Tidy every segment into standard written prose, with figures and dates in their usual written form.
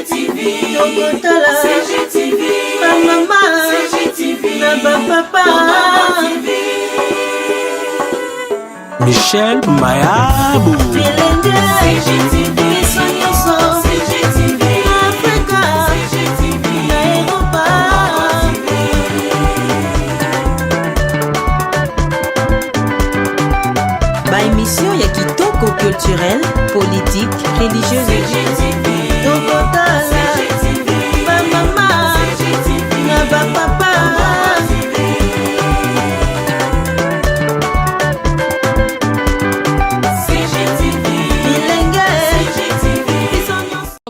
CGTV, maman, CGTV, papa, Michel Mayabou, CGTV, Africa, Europa. Ba émission ya kitoko culturel, politique, religieuse.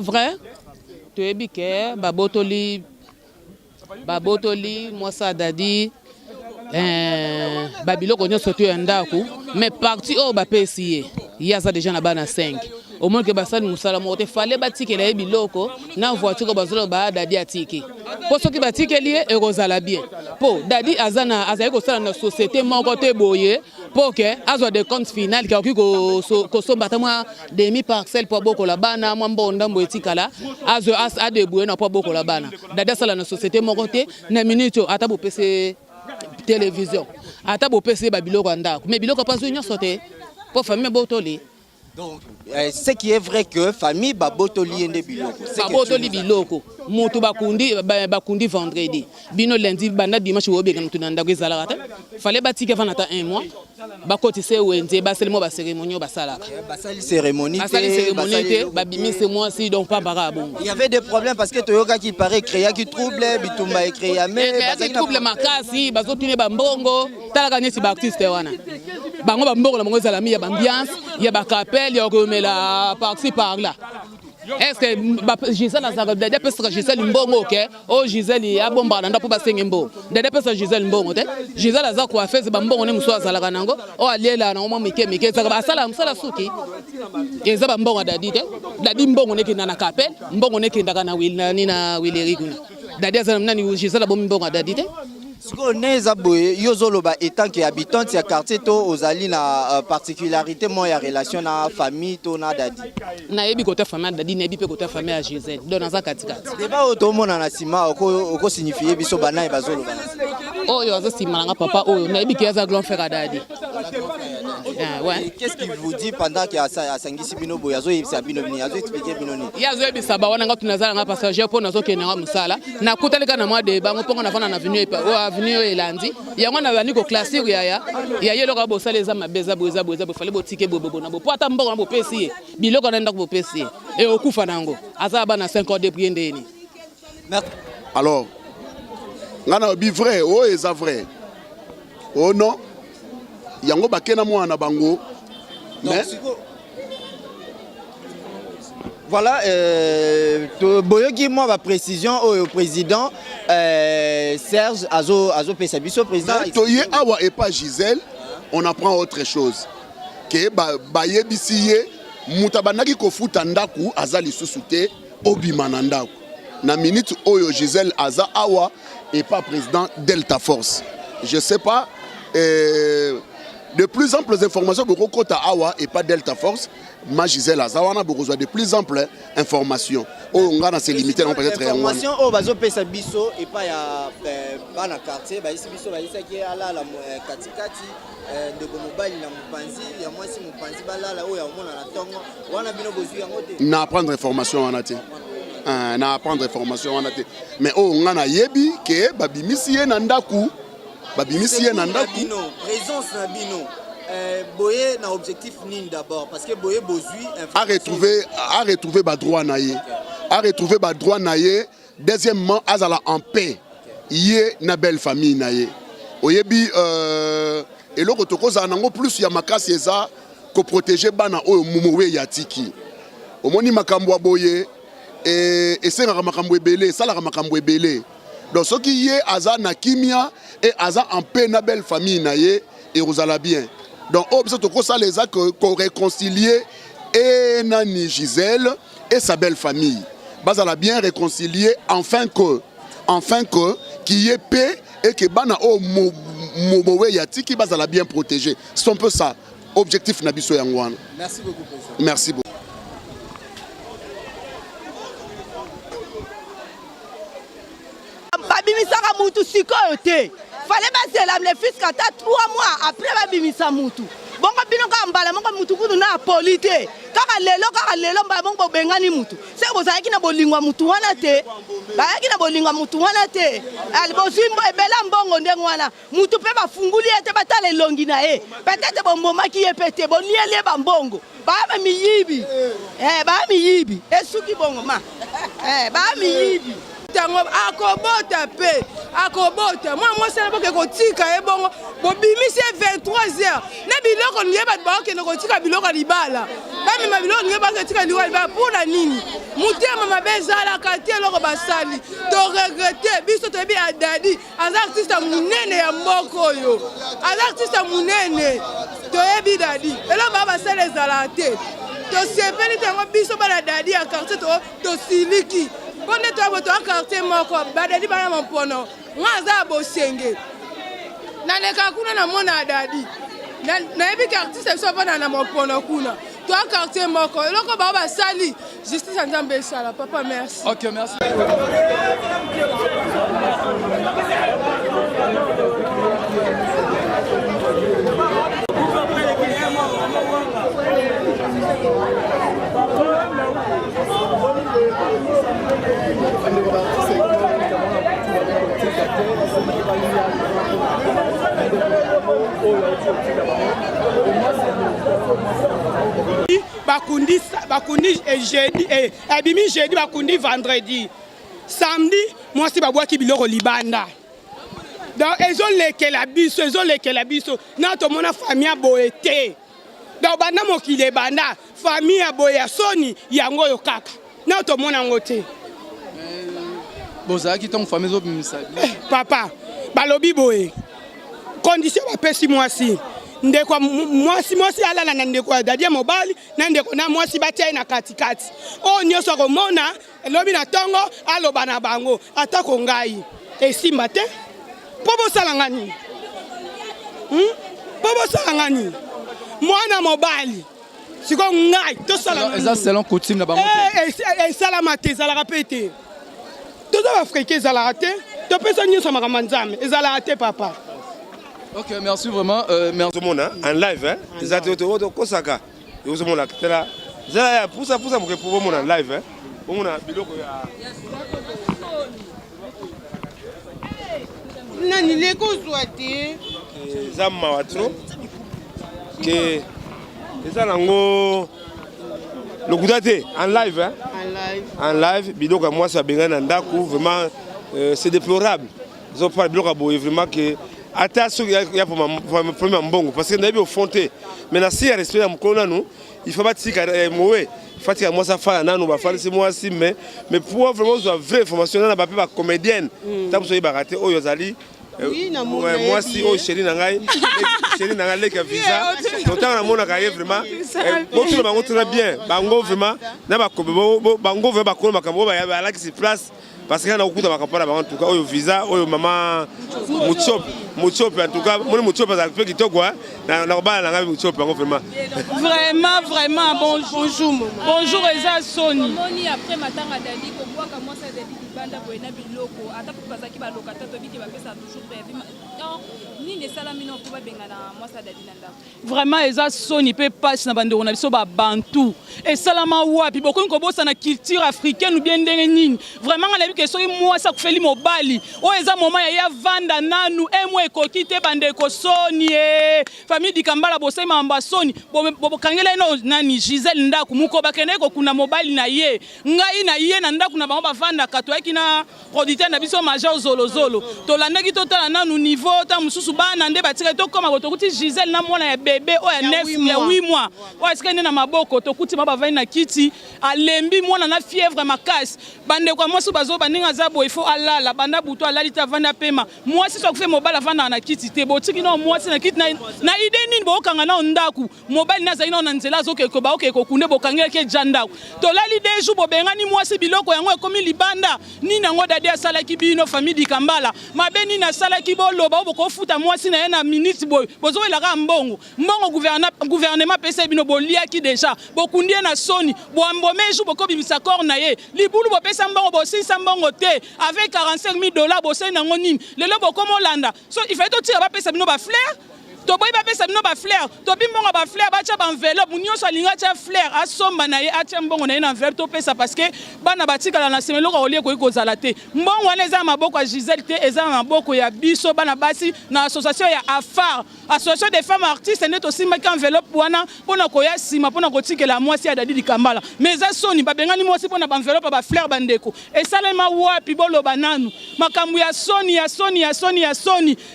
Vrai, tu es biquet, babotoli, moi ça dadi, babilo qu'on sauté un daku, mais parti au bapesi, il y a ça déjà là-bas à 5. Au moins que Bassan Moussala Mote fallait bâtir qu'elle ait biloko, n'a voiture bazolo ba dadi atiki. Pour ceux qui bâtit qu'elle y est, Rosala bien. Pour dadi azana azayeko ça dans société mon côté boye, pour que azo de compte final qui a occupé ko so batama demi parcelle pour boko la bana moi mbonda mboetikala azo as a de boué na pour boko la bana. Dadi ça dans société mon côté na minute atabo PC télévision. Atabo PC babiloko ndako. Mais biloko pas union sauté pour famille botoli. Donc, ce qui est vrai que famille Babotoli et Biloko. Babotoli Biloko. Moutou bakundi vendredi. Bino lundi, banda dimanche ou bien nous n'avons pas zalarate. Fallait bâtir qu'avant attend un mois. Bakoti c'est ouende, basel ba cérémonie ba salaka. Basali cérémonie. Basali cérémonie, babimi c'est moi aussi donc pas barabon. Il y avait des problèmes parce que Toyoka qui paraît créa qui trouble, bitumba et créa mais qui trouble makasi, bazotine ba mbongo, talaka nesi ba artiste wana. Bango ba mbongo na mongo zalami ya ambiance, ya ba capelle, ya remela par-ci par-là. Est-ce que Gisèle a ça des personnes Gisèle mbongo OK oh Gisèle ya bomba nda pour basenga mbo des personnes Gisèle mbongo te Gisèle a za quoi faire c'est mbongo ne muso azala kanango oh alela na mama mike za basala musala suki eza ba mbongo dadi te dadi mbongo ne kinda na kapel mbongo ne kinda kana wil na ni na wileri kuna dadi azala nani Gisèle bo mbongo dadi te. Ce qu'on est aboyé, yozoloba étant que habitant de ce quartier to ozali na particularité moi ya relation na famille to na dadi. Na yebi côté famille dadi na yebi pe côté famille à Gisèle. Don na za katikati. Débat otomona na sima oko signifier biso bana e bazoloba. Oh yo za sima nga papa oh na yebi ki za grand frère à dadi. Ouais. Qu'est-ce qu'il vous dit pendant que a sangisi bino boyazo yebisa bino bini yazo expliquer bino ni. Yazo yebisa ba wana nga tunazala nga passager po nazo kenera musala. Na kutalika na mwa de bango pongo na fana na venu avenue elandi yango na bani ko classique ya yelo ka bo saleza mabeza boza bo fale bo tike bobo na bo po ata mbongo na bo pesi biloko na ndako bo pesi e okufa nango aza bana 5 ans de priende ni. Alors ngana bi vrai oh eza vrai oh non yango bakena mwana bango mais voilà, boyoki moi ma précision au président Serge Azo Pesabiso président. Toye awa et pas Gisèle, on apprend autre chose. Que baye bisiye mutabanaki ko futa ndaku azali susute obimana ndaku. Na minute oyo Gisèle aza awa et pas président Delta Force. Je sais pas de plus amples informations pour Kota Awa et pas Delta Force. Ma Gisèle Azawana pour de plus amples informations. Oh, on a se limiter non peut-être information au bazo pesa biso et pas ya bana quartier ba ici biso ba isa ki ala la katikati de komobali na mupanzi ya mwasi mupanzi balala o ya mona na tongo wana bino bozu yango te. Na apprendre information wana te. Na apprendre information wana te. Mais oh on a yebi ke babimisi ye na ndaku. Babimisi ye na ndaku. Présence na bino. Boye na objectif nini d'abord parce que Boye bozui à retrouver ba droit naie à retrouver ba droit naie deuxièmement azala en paix yé na belle famille naie oyebi et loko tokoza nango plus ya makasi eza ko protéger bana oyo mumowe ya tiki omoni makambo boye et senga makambo ebele sala makambo ebele donc ce qui yé aza na kimia et aza en paix na belle famille naie et rozala bien. Donc, ça les a réconcilier et Nani Gisèle et sa belle famille. Bas a bien réconcilié enfin que qu'il y ait paix et que bana o mobowe yati qui bas a bien protégé. C'est un peu ça. Objectif Nabiso Yangwan. Merci beaucoup, président. Merci beaucoup. babimisaka mutu sikoyo te fallait bazela le fisc ata 3 mois après babimisa mutu bongo bino ka mbala moko mutu kudu na polite kaka lelo mbala bongo bengani mutu se bozalaki na bolingwa mutu wana te bayaki na bolingwa mutu wana te albozimbo ebela mbongo ndenge wana mutu pe bafunguli ete batala elongi na ye peut-être bombomaki ye pete boniele bambongo ba miyibi ba miyibi esuki bongo ma ba miyibi tango akobota pe akobota moi c'est pas que kotika e bongo bobimisi 23h na biloko ndiye bat ba ke no kotika biloko libala ba mi biloko ndiye ba kotika liwa ba pona nini mutema mabezala kati eloko basali to regretter biso to bi adadi az artiste munene ya mboko yo az artiste munene to ebi dadi elo ba basale zalate to sepeli tango biso bala dadi ya quartier to siliki bonne to aboto quartier moko badadi bana mpono ngaza bosenge na leka kuna na mona dadi na ebi quartier so bana na mpono kuna to quartier moko eloko ba sali justice nzambe sala papa merci. OK, merci. Bakundi jeudi abimi jeudi bakundi vendredi samedi moi si babwa ki biloko libanda donc ezolekela biso na to mona famille boete donc banda mokile banda famille boya soni yango yo kaka na to mona ngote bozaki ton famille zo bimisa papa balobi boye condition ba pesi moi si ndeko mwasi alala na ndeko dadia mobali na ndeko na mwasi batia na katikati o nyoso komona elobi na tongo aloba na bango atako ngai esimba te pobo salangani mwana mobali siko ngai to salangani eza selon coutume na bango salama te zala répéter to za africain zala raté to pesa nyoso makamanzame ezala raté papa. OK, merci vraiment. Merci. En live, hein. Les athlètes de Kosaka. Et vous avez là. Ça, pour ça, vous pouvez en live, hein. On a biloko ya. Nani leko souhaité. Zama watro. Que ça nango. Le goudate en live, hein. En live, biloko moi ça benga ndaku vraiment c'est déplorable. Ils ont pas biloko boye vraiment que attention, il y a pour ma premier mbongo parce que nous avons fonté. Mais si il y a respect à nous, il faut pas tirer mauvais. Il faut que moi ça fasse non, on va faire c'est moi aussi mais pour vraiment une vraie formation on a pas comédienne. Tant que vous raté oh yozali moi si oh chérie nangai les que visa. Donc on a mon carrière vraiment. Bon tout le monde très bien. Bango vraiment na ba bango veut ba ko makambo ba la qui se place. Parce qu'il y a beaucoup de campagne en tout cas au visa au maman Muchop en tout cas mon Muchop parce que qui toi quoi na ba na Muchop vraiment bonjour Eza Sony moni après matanga dali ko boka moi ça dali banda ko na biloko ata ko bazaki ba lokata to biki ba pesa toujours prévu ni ne salamino ko ba benga na moi ça dali nanda vraiment Eza Sony peut passer na bande on a biso ba bantu et salama wapi boko ko bossa na culture africaine ou bien ndenge nini vraiment on a vu que soki moi ça ko feli mobali o eza moment ya vanda nanu emwe ekoki te bande ko Sony famille dikambala bosse mamba Sony bo kangela no nani Giselle ndaku muko bakene ko kuna mobali na ye ngai na ye na ndaku na bango bavanda kato yaki na producteur na biso major zolozolo to landaki totala nanu niveau ta mususu bana nde batire to koma botokuti Giselle na mwana ya bébé o ya 9 ya 8 mois o asikende na maboko tokuti mabavani na kiti alembi mwana na fièvre makasi bande kwa mosu bazo baninga zabo il faut alala banda buto alali ta vanda pema mwasi so kufe mobala vanda na kiti te botiki no mwasi na kiti na ide nini bokanga na ndaku mobali na zaina na nzela zo keko ba okeko kunde bokangela ke jandaku to lali deju bobengani mwasi biloko yango ekomi libanda nini yango dadi asala ki bino famille dikambala mabeni na sala ki boloba boko futa mwasi na ye na minute boy bozo elaka mbongo gouvernement pesa bino bolia ki deja bokundie na Sony boambomeju boko bimisa corps na ye libulu bopesa mbongo bosisa mbongo mbongo te avec 45 000 $, bosali nango nini lelo bokomo olanda so il fallait totira bapesa bino baflair toboyi bapesa bino baflair tobi mbongo baflair batya baenveloppe nyonso alingi atya flair asomba na ye atya mbongo na ye na enveloppe topesa parce que bana batikala na nsima eloko olie ekoki kozala te mbongo wana eza na maboko ya Gisèle te eza na maboko ya biso bana basi na association ya afar association des femmes artistes nde tosimbaki enveloppe wana mpona koya nsima mpona kotikela mwasi ya Dadi Likambala mais eza soni babengani mwasi mpona baenveloppe ya baflair bandeko esalema wapi boloba nanu makambo ya soni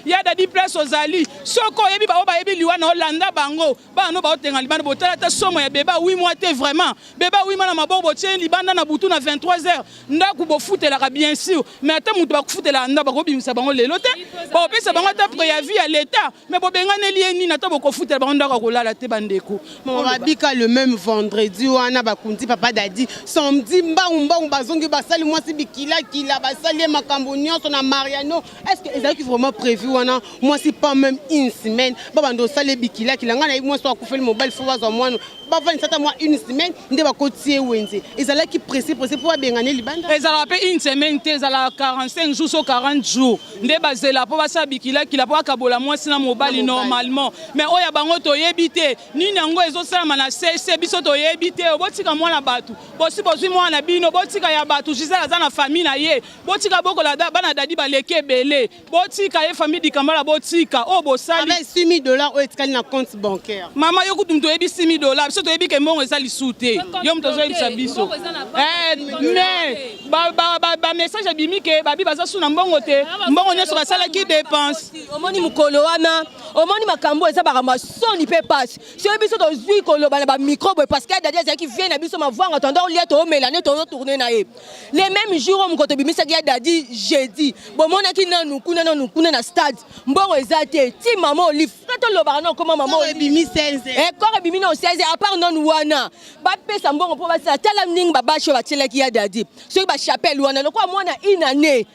ya Dadi place ozali soko oyebi bao bayebi liwana olanda bango bano baotenga libanda botala ta somo ya beba 8 mois te vraiment beba 8 mois na maboko botie libanda na butu na 23h ndaku bofutelaka bien sûr mais ata mutu bakufutela nda bakobimisa bango lelo te bopesa bango ata préavis ya l'état mais bobenganeli ye nini ata bokofutela bango ndako kolala te bandeko babika le même vendredi wana bakundi papa Dadi samedi mbau bazongi basali mwasi bikila basali makambo nyonso na Mariano est-ce que ezalaki vraiment prévu wana mwasi pas même une semaine babando sale bikila kilanga na mwasi akufeli mobile fo bazwa mwana bavani sata moi une semaine nde bakotie wenze ezalaki pressé pour babengane libanda ezala pe une semaine te ezala 45 jours sur 40 jours nde bazela po basa bikila kila po akabola mwasi na mobile normalement mais oya bango toyebi te nini yango ezosalama na CC biso toyebi te botika mwana batu bosi bozwi mwana bino botika ya batu Gisèle aza na famille na ye botika bokola bana Dadi baleke belé botika ye famille Likambala botika o bosali avec 6 000 $ etikali na compte bancaire mama yo kutu toyebi 6 000 $, biso toyebi ke mbongo eza lisu te yo moto ozoyebisa biso mais bamessage abimi ke babi baza su na mbongo te mbongo nyonso basalaki dépense omoni mokolo wana omoni makambo eza bakamba soni mpe pasi soki biso tozwi koloba na bamicrobe parce que Dadi azalaki vie na biso mavwanga tanda olia toomela nde tozotourne na ye le même jour oyo moko tobimisaki ya Dadi jeudi bomonaki nanu kuna na stade mbongo eza te ti mama olive ka tolobaka na okoma mama ebimi 16 kor ebimi na 16 à part nanu wana bapesa mbongo mpo basala tala ndenge babashi oyo batielaki ya Dadi soki bachapelle wana lokola mwana une année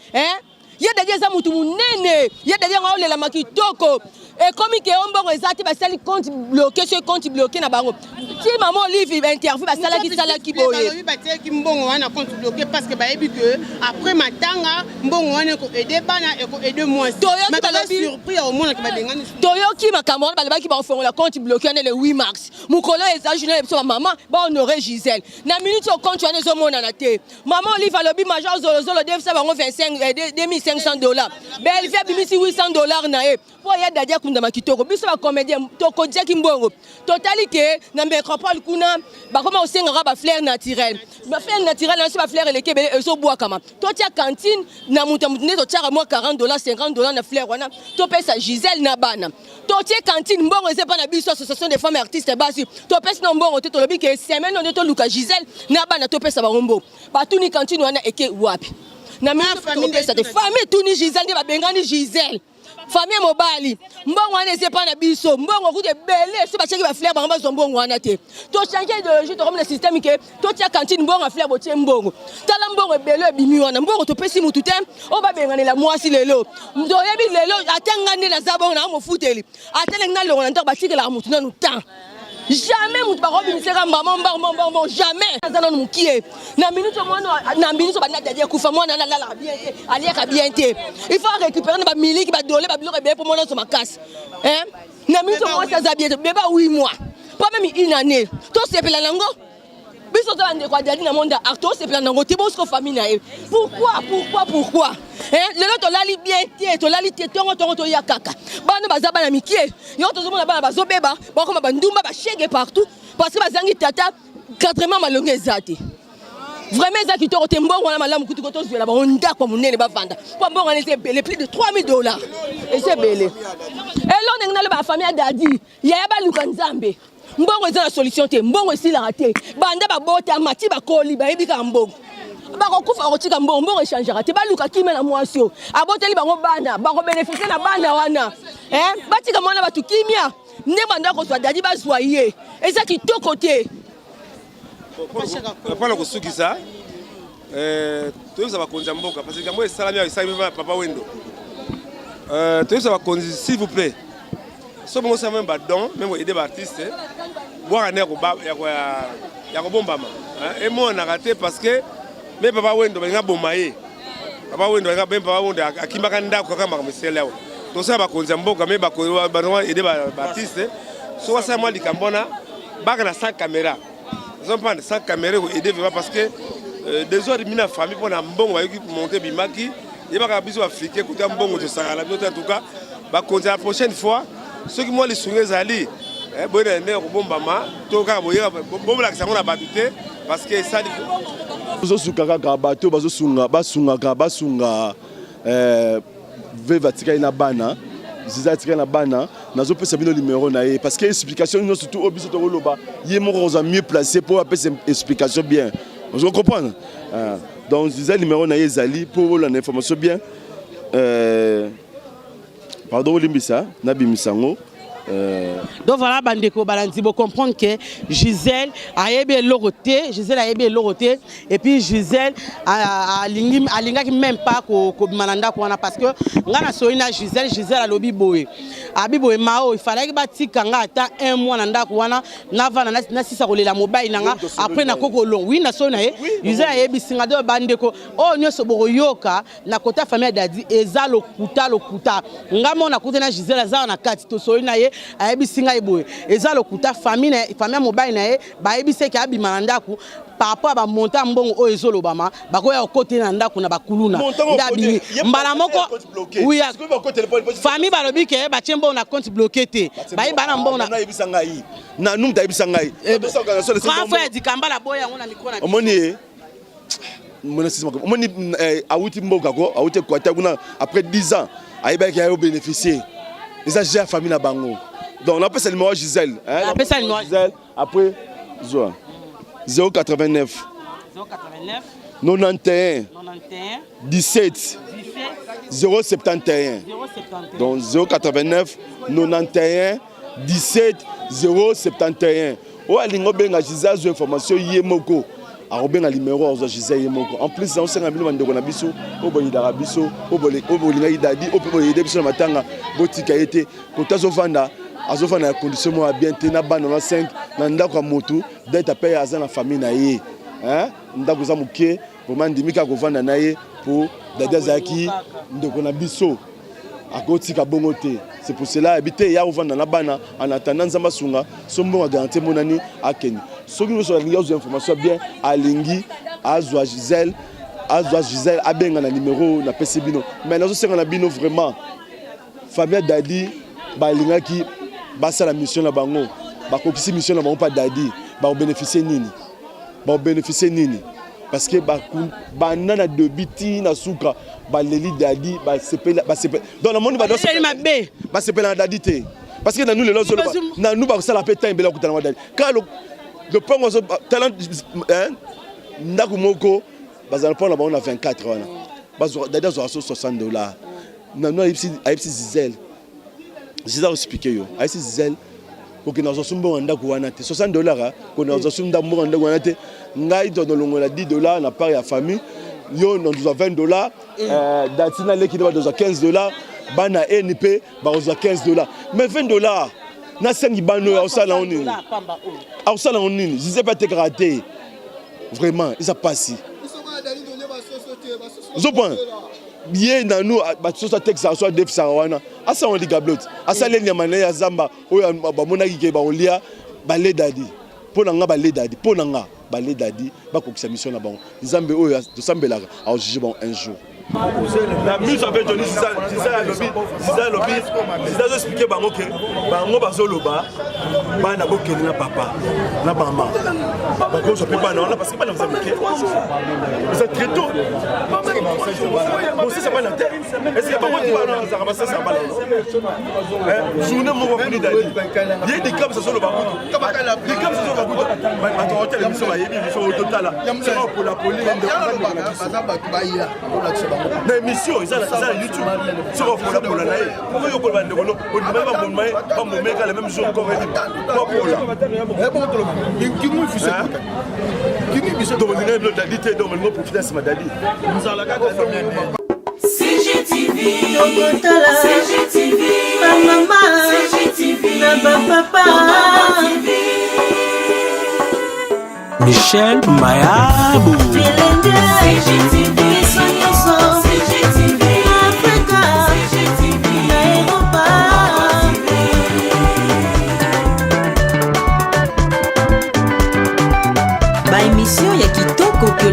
ya Dadi eza mutu munene ya Dadi yango aolelama kitoko ekomi ke ombongo eza te basali compte bloqué sur compte bloqué na bango ti mama Olive interview basalaki boye batiaki mbongo wana compte bloqué parce que bayebi que après matanga mbongo wana eko aider bana eko aider moi mais baba surpris au monde que babengani toyoki makambo wana balobaki baofongola compte bloqué le 8 mars mokolo eza journée biso mama bahonoré Gisèle na minute au compte wana ezomonana te mama Olive alobi major zolozolo devisa bango 2500 $, Bellevue abimisi 800 $ na ye po ya Dadi akundama kitoko biso bacomédien tokodiaki mbongo totali ke na métropole kuna bakoma osengaka baflair naturel baflair naturel nasi baflair eleki ebele ezobwakama totia cantine na mutu nde totiaka mwa 40 $, 50 $ na flair wana topesa Gisèle na bana totie cantine mbongo eza mpa na biso association des femmes artistes basi topesi na mbongo te tolobi ke semaine oyo nde toluka Gisèle na bana topesa bango mbongo batuni cantine wana eke wapi na famille tuni Gisèle nde babengani Gisèle famille mobali mbongo wana eze pa na biso mbongo kude belé so bachaki ba flair bango bazwa mbongo wana te to changer idéologie to comme le système ke to tia cantine mbongo a flair botie mbongo tala mbongo belé bimi wana mbongo to pesi mutu te o ba benganela mwasi lelo ndo yebi lelo atanga nde na zabongo na mo futeli atele na longo na ntaka batikela mutu na nuta jamais mutu bakobimisaka mbamo jamais azana mukie na minute mwana na minute bana Dadi kufa mwana na la bien te aliaka bien te il faut récupérer na ba miliki ba dolé ba biloko be pour mwana so makasi na minute mwana ça bien beba 8 mois pas même une année to sepela nango biso to ande kwa Dadi na monde art to sepela nango te bosko famille na e pourquoi lelo tolali bien te tolali te tongo to ya kaka bana baza bana mikie yo tozomona bana bazobeba bakoma bandumba ba chege partout parce que bazangi tata quatrièmement malonge ezate vraiment ezaki to te mbongo wana malamu kutu ko tozwela ba onda kwa munene bavanda kwa mbongo wana c'est plus de 3 000 $, et c'est belé elo ndengna le ba famille ya Dadi ya ba luka nzambe mbongo eza na solution te mbongo esila te banda babota mati bakoli bayebika mbongo bakokufa bakotika mbongo echangera te baluka kime na mwasi oyo aboteli bango bana bakobénéficie na bana wana batika mwana batu kimia nde banda kozwa Dadi bazwa ye eza kitoko te mpona kosukisa toyebisa bakonzi ya mboka parce que yango esalami papa Wendo toyebisa bakonzi s'il vous plaît so bongo sa même badon même aider baartiste bwaka nde ya kobombama emonaka te parce que me papa Wendo balinga boma ye papa wendo même papa wendo akimaka ndako kaka makamesele awa tosala bakonzi ya mboka me bakonzi aider baartiste so wasala mwa likambona baka na 100 caméra zompande 100 caméra aider vraiment parce que des heures mina famille pour na mbongo bayoki monter bimaki yebaka biso africain côté mbongo tosala biso en tout cas bakonzi la prochaine fois ceux qui moi les sounger ezali boyena nde kobombama to kaka boyeka bomolakisa ngo na bato te parce que ça bazosuka kaka bato basunga veva tikali na bana ziza tikali na bana nazopesa bino numéro na ye parce que explication nous surtout au biso tokoloba ye moko oza mieux placé pour apesa explication bien vous comprenez donc ziza numéro na ye ezali pour la information bien pardon olimbisa na bimisango. Donc voilà, bandeko balandi bo comprendre que Gisèle a yébé loroté, et puis Gisèle a linga qui même pas ko mananda ko parce que ngana soina Gisèle a lobi boé. Abi boé mao, il fallait que batika nga ata 1 mois nanda ko wana na vana na sisa ko lela mobile nanga après na koko long. Oui na soina e Gisèle a yébé singa do bandeko o nyoso boro yoka na kota famille dadi eza lokuta. Ngamo na kota na Gisèle za na kati to soina ye ayebi singa eboye eza lokuta famille mobile na ye bayebise ke abima ndaku par rapport ba monta mbongo o ezolo bama bakoya kote na ndaku na bakuluna ndabi mbala moko oui famille balobi ke ba chembo na compte bloqué te bayi bana mbongo na yebisa ngai na numta yebisa ngai grand frère dikambala boya ngona micro na omoni omoni awuti mboka ko awuti kwata kuna après 10 ans ayeba ke ayo bénéficier eza j'ai famille na bango. Donc on appelle ça le numéro Gisèle. On appelle ça le numéro Gisèle. Après, 089 91 17 071. Donc 089 91 17 071. Oh, alingo benga Gisèle zo information yemoko. Arobenga numéro zo Gisèle yemoko. En plus on sait ngabilo mandeko na biso, oboyidara biso, obolinga idadi, oboyide biso na matanga, botika yete, kotazo vanda. Azofana na condition mo bien te na bana na 5 na ndako ya motu d'être payé à la famille na ye hein ndako za muke vraiment ndimika ko vanda na ye pour dada zaki ndeko na biso akotika bongo te. C'est pour cela habiter ya vanda na bana en attendant nzamba sunga sombo garantie monani akeni soki nous sur les informations bien alingi azwa Gisèle abenga na numéro na PC bino mais nazo senga na bino vraiment famille dadi balingaki basa la mission na bango bakokisi mission na bango pas dadi ba bénéficier nini parce que banana de biti na suka baleli dadi ba sepela dans le monde ba sepela dadi te parce que nous les lozo na nous ba sala peta mbela kutana na dadi quand le pongo talent ndako moko bazala pona bango na 24 wana bazo dadi zo $60 na no ayipsi Gisèle Gisèle expliqué yo ayipsi Gisèle ko ke nazo sumbo ndako wana te $60 ko nazo sumba ndako wana te ngai to longola $10 na part ya famille yo nous a $20 datina leki de ba $15 bana NP ba $15 mais $20 na sengi bano ya osala onini osala onini je sais pas te karaté vraiment ils a passé zo point bien na nous ba sosa texte soit def sarawana asa on liga blot asa le nyamana ya zamba oyo ba monaki ke ba olia ba le dadi pona nga ba le dadi pona nga ba le dadi ba kokisa mission na bango nzambe oyo to sambelaka a juger bon un jour la mise avec Johnny Gisèle lobby Gisèle expliquer bango ke bango bazoloba bana bokeli na papa na mama bako je peux pas non parce que bana vous avez vous êtes très tôt aussi ça va la tête est-ce que bango bana ça ramasser ça va journée mo va venir d'aller il y a des clubs ça sur le bateau des clubs ça sur le bateau ma hôtel émission va y émission au total c'est pour la police mais mission ils ont YouTube sur pour la pola nae pour yo ko bande bono on même pas mon mai pas mon mec le même jour encore pas pour là qui nous fait ça qui nous fait donc on est d'adité donc on profiter de ma dadi nous allons la CGTV maman CGTV na papa Michel Mayabou CGTV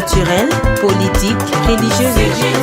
culturelle, politique, religieuse.